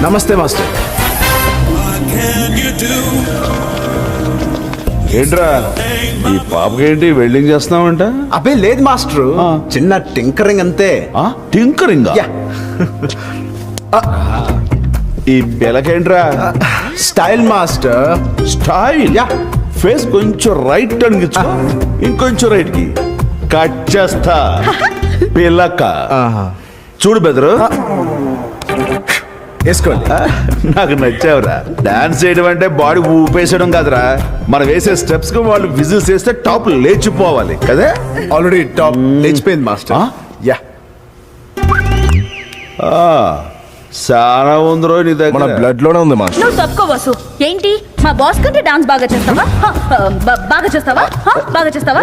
నమస్తే మాస్టర్. ఏంట్రా ఈ పాపకేంటి వెల్డింగ్ చేస్తున్నావంట? అబ్బే లేదు మాస్టర్, చిన్న టింకరింగ్ అంతే. టింకరింగ్? యా. ఈ పిల్లకేంట్రా? Style master. Style? Yeah. Face కొంచెం రైట్ టర్న్ కి ఇంకొంచెం రైట్ కి కట్ చేస్తా పిల్లక. చూడు బెదరు, వేసుకోండి. నాకు నచ్చావురా. డాన్స్ చేయడం అంటే బాడీ ఊపేసడం కాదురా, మనం వేసే స్టెప్స్ కి వాళ్ళు విజిల్స్ వేస్తే టాప్ లేచిపోవాలి కదా. ఆల్రెడీ టాప్ లేచిపోయింది మాస్టర్. యా. చాలా ఉందిరో నీ దగ్గర. మన బ్లడ్ లోనే ఉంది మాస్టర్. నువ్వు తప్పుకో వాసు. ఏంటి మా బాస్ కంటే డాన్స్ బాగా చేస్తావా? బాగా చేస్తావా? బాగా చేస్తావా?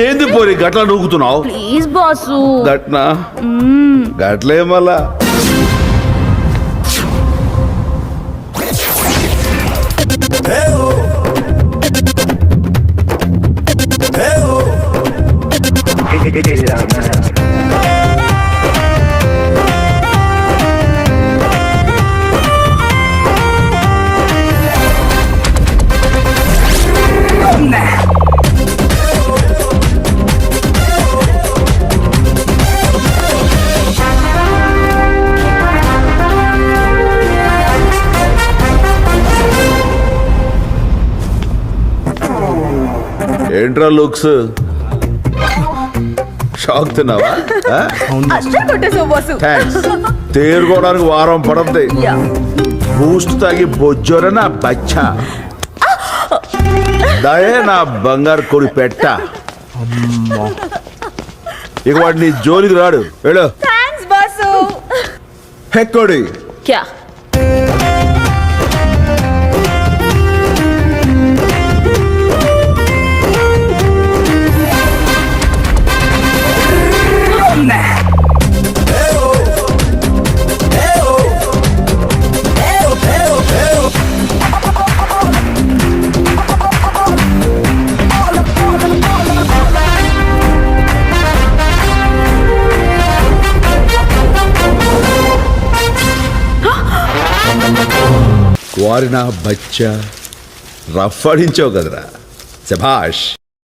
ఏంది పోరి గట్లా నూగుతున్నావు? Please boss. గట్నా గట్లే మళ్ళా. ఏంట్రా లుక్స్? షాక్ తిన్నావా? థ్యాంక్స్. తేరుకోవడానికి వారం పడుతుంది. బూస్ట్ తాగి బొజ్జోర నా బచ్చా. దయే నా బంగారు కొడి పెట్ట. ఇక వాడు నీ జోలికి రాడు. వెళ్ళు. Thanks boss. హెక్కోడి. క్యా? వారి నా బచ్చా రఫ్ ఆడించావు కదరా. శభాష్.